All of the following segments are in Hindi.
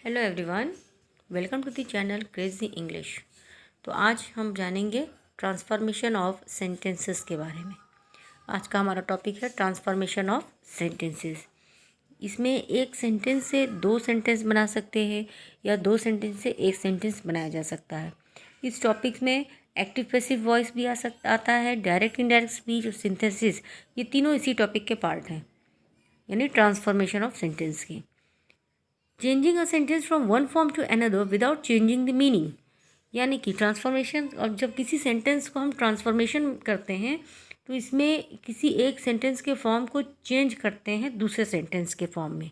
Hello everyone, welcome to the channel crazy English. तो आज हम जानेंगे ट्रांसफॉर्मेशन ऑफ सेंटेंसेस के बारे में। आज का हमारा टॉपिक है ट्रांसफॉर्मेशन ऑफ सेंटेंसेस। इसमें एक सेंटेंस से दो सेंटेंस बना सकते हैं या दो सेंटेंस से एक सेंटेंस बनाया जा सकता है। इस टॉपिक में एक्टिव पैसिव वॉइस भी आता है, डायरेक्ट इनडायरेक्ट स्पीच और सिंथेसिस, ये तीनों इसी टॉपिक के पार्ट हैं, यानी ट्रांसफॉर्मेशन ऑफ सेंटेंस की। Changing a sentence from one form to another without changing the meaning, यानी कि ट्रांसफॉर्मेशन। और जब किसी सेंटेंस को हम ट्रांसफॉर्मेशन करते हैं तो इसमें किसी एक सेंटेंस के फॉर्म को चेंज करते हैं दूसरे सेंटेंस के फॉर्म में।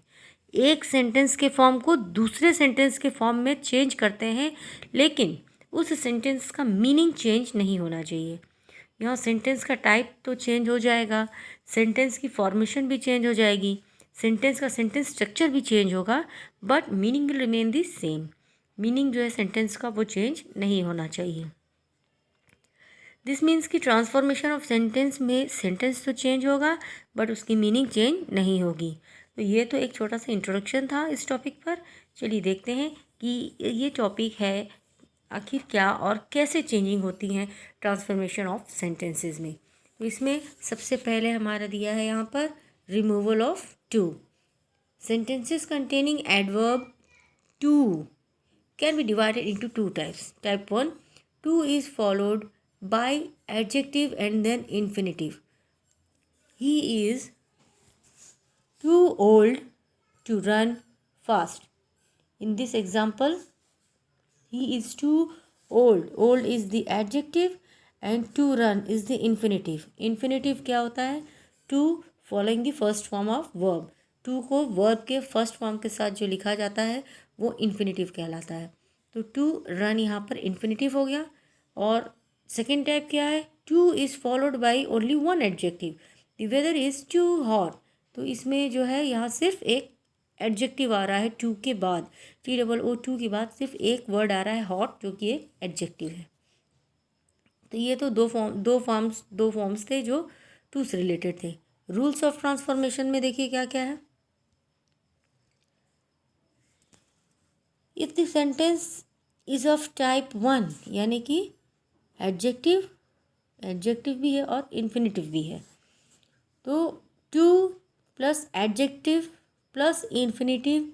एक सेंटेंस के फॉर्म को दूसरे सेंटेंस के फॉर्म में चेंज करते हैं, लेकिन उस सेंटेंस का मीनिंग चेंज नहीं होना चाहिए। यहाँ सेंटेंस का टाइप तो चेंज हो जाएगा, सेंटेंस की फॉर्मेशन भी चेंज हो जाएगी, सेंटेंस का सेंटेंस स्ट्रक्चर भी चेंज होगा, but meaning will remain the same. Meaning जो है सेंटेंस का वो चेंज नहीं होना चाहिए। दिस मीन्स कि ट्रांसफॉर्मेशन ऑफ सेंटेंस में सेंटेंस तो चेंज होगा बट उसकी मीनिंग चेंज नहीं होगी। तो ये तो एक छोटा सा इंट्रोडक्शन था इस टॉपिक पर। चलिए देखते हैं कि ये टॉपिक है आखिर क्या और कैसे चेंजिंग होती हैं ट्रांसफॉर्मेशन ऑफ सेंटेंसेस में। तो इसमें सबसे पहले हमारा दिया है यहाँ पर removal of too. Sentences containing adverb to can be divided into two types. Type 1, to is followed by adjective and then infinitive. He is too old to run fast. In this example, he is too old. Old is the adjective and to run is the infinitive. Infinitive क्या होता है? To following the first form of verb. Too को वर्ब के फर्स्ट फॉर्म के साथ जो लिखा जाता है वो इन्फिनेटिव कहलाता है। तो टू रन यहाँ पर इन्फिनेटिव हो गया। और सेकेंड टाइप क्या है? Too is followed by only one adjective. The weather is too hot. तो इसमें जो है यहाँ सिर्फ एक एडजेक्टिव आ रहा है टू के बाद, TOO के बाद सिर्फ एक वर्ड आ रहा है हॉट, जो कि एक एडजेक्टिव है। तो ये तो दो फॉर्म्स थे जो टू से रिलेटेड थे। रूल्स ऑफ ट्रांसफॉर्मेशन में देखिए क्या क्या है। If the sentence is of type 1, यानी कि एडजेक्टिव भी है और इन्फिनेटिव भी है, तो too plus adjective plus infinitive,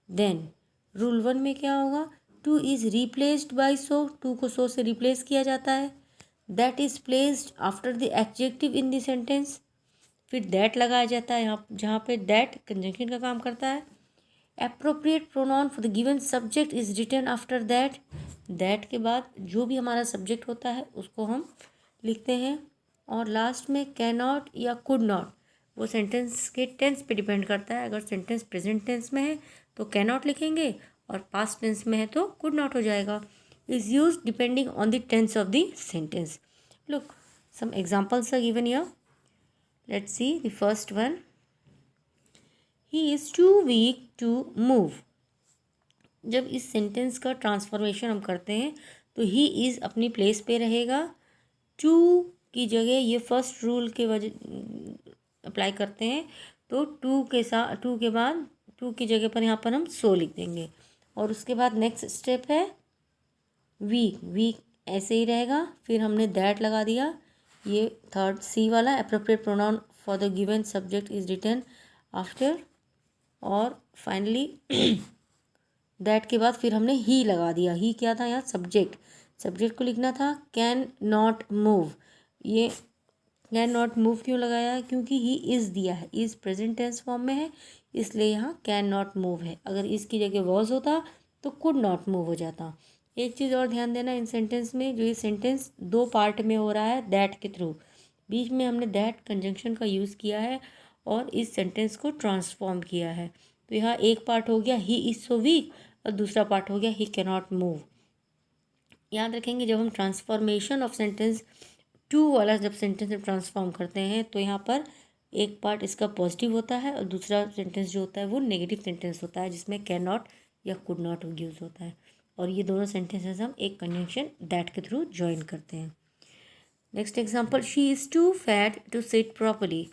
then rule 1 में क्या होगा? Too is replaced by so. Too को सो से रिप्लेस किया जाता है। That is placed after the adjective in the sentence. फिर दैट लगाया जाता है यहाँ, जहाँ पे दैट कंजंक्शन का काम करता है। Appropriate pronoun for the given subject is written after that. That के बाद जो भी हमारा सब्जेक्ट होता है उसको हम लिखते हैं। और लास्ट में कैन नॉट या कुड नॉट, वो सेंटेंस के टेंस पे डिपेंड करता है। अगर सेंटेंस प्रेजेंट टेंस में है तो कैन नॉट लिखेंगे और पास्ट टेंस में है तो कुड नॉट हो जाएगा। Is used depending on the tense of the sentence. Look, some examples are given here. Let's see the first one. He is too weak to move. जब इस सेंटेंस का ट्रांसफॉर्मेशन हम करते हैं तो ही इज़ अपनी प्लेस पे रहेगा। टू की जगह ये फर्स्ट रूल के वजह अप्लाई करते हैं, तो टू के बाद टू की जगह पर यहाँ पर हम सो लिख देंगे। और उसके बाद नेक्स्ट स्टेप है वीक ऐसे ही रहेगा। फिर हमने दैट लगा दिया। ये थर्ड सी वाला, appropriate pronoun for the given subject is written after. और फाइनली दैट के बाद फिर हमने ही लगा दिया। ही क्या था यहाँ? सब्जेक्ट को लिखना था कैन नॉट मूव। ये कैन नॉट मूव क्यों लगाया? क्योंकि ही इज़ दिया है, इज़ प्रेजेंट टेंस फॉर्म में है, इसलिए यहाँ कैन नॉट मूव है। अगर इसकी जगह वॉज होता तो कुड नॉट मूव हो जाता। एक चीज़ और ध्यान देना इन सेंटेंस में, जो ये सेंटेंस दो पार्ट में हो रहा है दैट के थ्रू, बीच में हमने दैट कंजंक्शन का यूज़ किया है और इस सेंटेंस को ट्रांसफॉर्म किया है। तो यहाँ एक पार्ट हो गया ही इज़ सो वीक और दूसरा पार्ट हो गया ही कैन नॉट मूव। याद रखेंगे जब हम ट्रांसफॉर्मेशन ऑफ सेंटेंस टू वाला जब सेंटेंस में ट्रांसफॉर्म करते हैं तो यहाँ पर एक पार्ट इसका पॉजिटिव होता है और दूसरा सेंटेंस जो होता है वो नेगेटिव सेंटेंस होता है, जिसमें कैन नॉट या कुड नॉट यूज़ होता है। और ये दोनों सेंटेंसेस हम एक कंजंक्शन दैट के थ्रू ज्वाइन करते हैं। Next example, she is too fat to sit properly.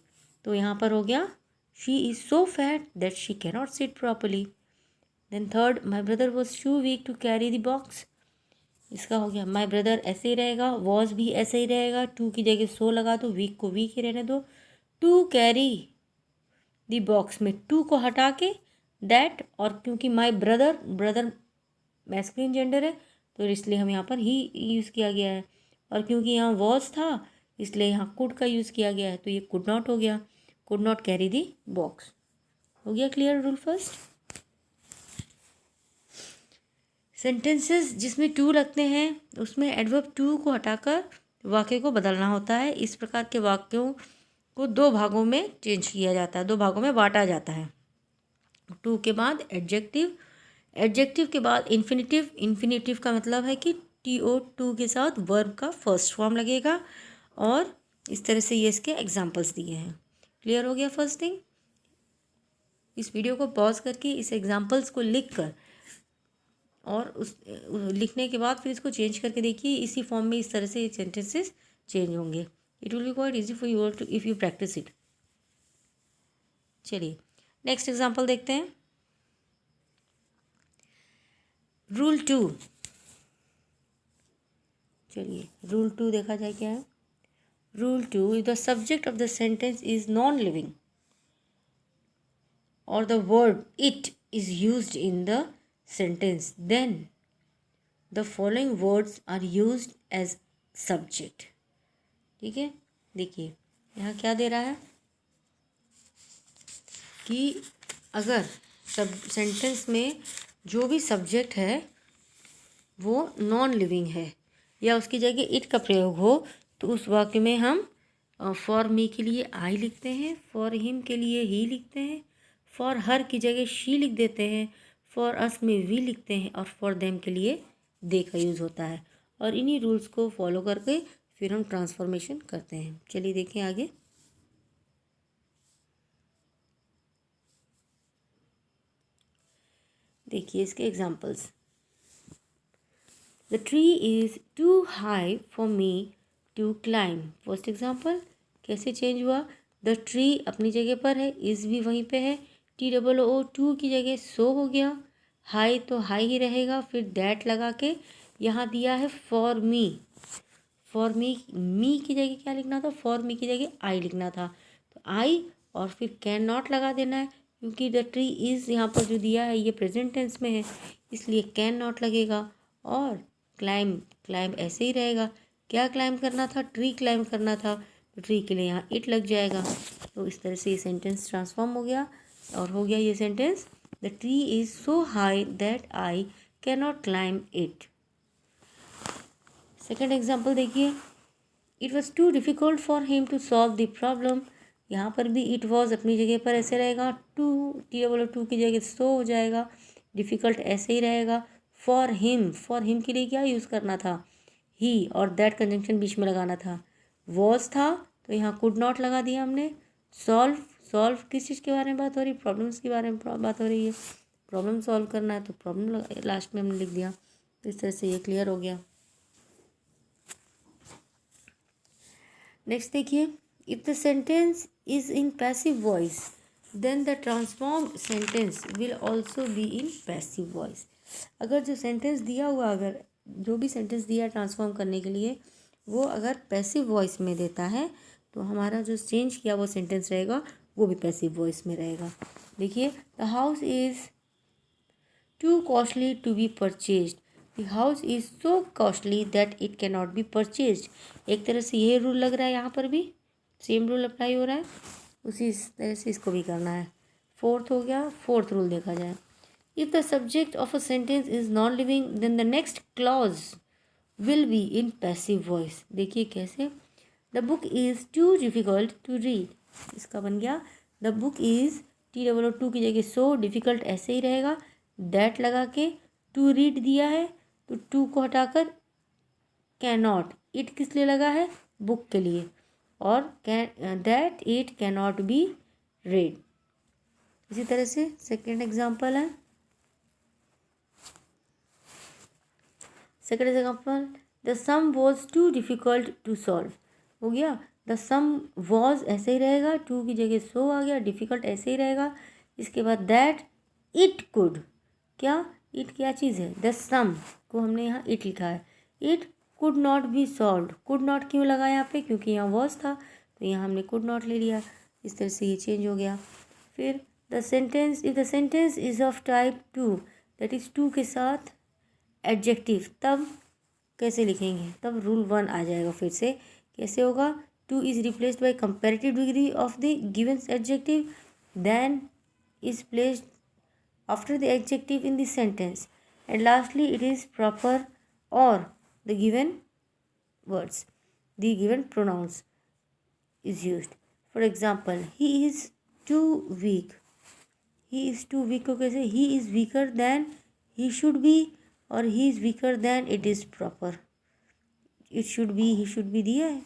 तो यहाँ पर हो गया she is so fat that she can not sit properly. Then third, my brother was too weak to carry the box, इसका हो गया माई ब्रदर ऐसे ही रहेगा, वॉज भी ऐसे ही रहेगा, टू की जगह सो लगा दो, वीक को वीक ही रहने दो, टू कैरी द बॉक्स में टू को हटा के दैट, और क्योंकि my brother, brother masculine gender है तो इसलिए हम यहाँ पर ही यूज़ किया गया है, और क्योंकि यहाँ वॉज था इसलिए यहाँ कुड का यूज़ किया गया है, तो ये कुड नॉट हो गया, could not carry the box. हो गया क्लियर रूल फर्स्ट। सेंटेंसेस जिसमें टू लगते हैं उसमें एडवर्ब टू को हटाकर वाक्य को बदलना होता है। इस प्रकार के वाक्यों को दो भागों में चेंज किया जाता है, दो भागों में बांटा जाता है। टू के बाद एडजेक्टिव, एडजेक्टिव के बाद इन्फिनिटिव, इन्फिनिटिव का मतलब है कि TO टू के साथ वर्ब का फर्स्ट फॉर्म लगेगा, और इस तरह से ये इसके एग्जाम्पल्स दिए हैं। क्लियर हो गया फर्स्ट थिंग। इस वीडियो को पॉज करके इस एग्जाम्पल्स को लिख कर और उस लिखने के बाद फिर इसको चेंज करके देखिए, इसी फॉर्म में इस तरह से सेंटेंसेस चेंज होंगे। It will be quite easy for you too if you practise it. चलिए नेक्स्ट एग्जाम्पल देखते हैं। रूल 2, चलिए रूल 2 देखा जाए क्या है। Rule 2, the subject of the sentence is non living और the word it is used in the sentence, then the following words are used as subject. ठीक है, देखिए यहाँ क्या दे रहा है कि अगर सब सेंटेंस में जो भी सब्जेक्ट है वो नॉन लिविंग है या उसकी जगह इट का प्रयोग हो तो उस वाक्य में हम फॉर मी के लिए आई लिखते हैं, फॉर हिम के लिए ही लिखते हैं, फॉर हर की जगह शी लिख देते हैं, फॉर अस में वी लिखते हैं, और फॉर देम के लिए दे का यूज़ होता है। और इन्हीं रूल्स को फॉलो करके फिर हम ट्रांसफॉर्मेशन करते हैं। चलिए देखें आगे। देखिए इसके examples. The tree is too high for me to climb. First example कैसे चेंज हुआ, द ट्री अपनी जगह पर है, इज़ भी वहीं पे है, TOO टू की जगह सो हो गया, हाई तो हाई ही रहेगा, फिर दैट लगा के यहाँ दिया है फॉर मी, फॉर मी, मी की जगह क्या लिखना था, फॉर मी की जगह आई लिखना था, तो आई और फिर कैन नॉट लगा देना है, क्योंकि द ट्री इज़ यहाँ पर जो दिया है ये प्रेजेंट टेंस में है इसलिए कैन नॉट लगेगा, और क्लाइम, क्लाइम ऐसे ही रहेगा, क्या क्लाइम करना था, ट्री क्लाइम करना था, तो ट्री के लिए यहाँ इट लग जाएगा। तो इस तरह से ये सेंटेंस ट्रांसफॉर्म हो गया और हो गया ये sentence, the tree is so high that I can not climb it. Second example देखिए, it was too difficult for him to solve the problem. यहाँ पर भी इट वॉज अपनी जगह पर ऐसे रहेगा, टू की जगह सो हो जाएगा, डिफ़िकल्ट ऐसे ही रहेगा, फॉर हिम के लिए क्या यूज़ करना था, ही, और दैट कंजंक्शन बीच में लगाना था, वॉज था तो यहाँ कुड नॉट लगा दिया हमने, सॉल्व, सॉल्व किस चीज़ के बारे में बात हो रही है, प्रॉब्लम्स के बारे में बात हो रही है, प्रॉब्लम सॉल्व करना है तो प्रॉब्लम लास्ट में हमने लिख दिया। तो इस तरह से ये क्लियर हो गया। नेक्स्ट देखिए, if the sentence is in passive voice then the transformed sentence will also be in passive voice. अगर जो सेंटेंस दिया हुआ, अगर जो भी सेंटेंस दिया ट्रांसफॉर्म करने के लिए वो अगर पैसिव वॉइस में देता है तो हमारा जो चेंज किया वो सेंटेंस रहेगा वो भी पैसिव वॉइस में रहेगा। देखिए, the house is too costly to be purchased, the house is so costly that it can not be purchased. एक तरह से यही रूल लग रहा है, यहाँ पर भी सेम रूल अप्लाई हो रहा है, उसी तरह से इसको भी करना है। फोर्थ हो गया, फोर्थ रूल देखा जाए, if the subject of a sentence is non living then the next clause will be in passive voice. देखिए कैसे, the book is too difficult to read, इसका बन गया द बुक इज़ TOO की जगह सो, डिफ़िकल्ट ऐसे ही रहेगा, दैट लगा के टू रीड दिया है तो टू को हटाकर कैन नॉट, इट किस लिए लगा है, बुक के लिए, और can that it can not be read. इसी तरह से सेकेंड एग्जाम्पल है, second example, the sum was too difficult to solve, हो गया, द सम वॉज ऐसे ही रहेगा, टू की जगह सो आ गया, डिफ़िकल्ट ऐसे ही रहेगा, इसके बाद दैट इट कुड, क्या इट क्या चीज़ है, द सम को हमने यहाँ इट लिखा है। It could not be solve, could not क्यों लगा यहाँ पे, क्योंकि यहाँ वॉज था तो यहाँ हमने कुड नॉट ले लिया, इस तरह से ये चेंज हो गया। फिर the sentence, if the sentence is of type two, that is too के साथ एडजेक्टिव, तब कैसे लिखेंगे, तब रूल 1 आ जाएगा। फिर से कैसे होगा, too is replaced by comparative degree of the given adjective, then is placed after the adjective in the sentence, and lastly it is proper or the given words, the given pronouns is used. For example, he is too weak, he is too weak को कैसे, he is weaker than he should be, और he is weaker than it is proper, it should be he should be दिया है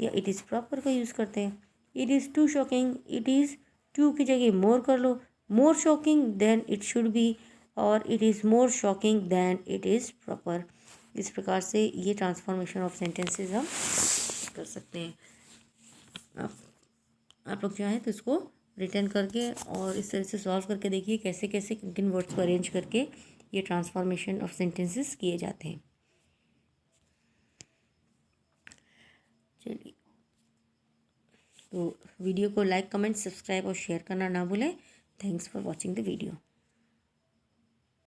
या it is proper का यूज़ करते हैं। it is too shocking, it is too की जगह more कर लो, more shocking than it should be, और it is more shocking than it is proper। इस प्रकार से ये ट्रांसफॉर्मेशन ऑफ सेंटेंसेस हम कर सकते हैं। आप लोग चाहें तो इसको रिटर्न करके और इस तरह से सॉल्व करके देखिए कैसे कैसे किन किन वर्ड्स को अरेंज करके ये ट्रांसफॉर्मेशन ऑफ सेंटेंसेस किए जाते हैं। चलिए, तो वीडियो को लाइक, कमेंट, सब्सक्राइब और शेयर करना ना भूलें। Thanks for watching the video.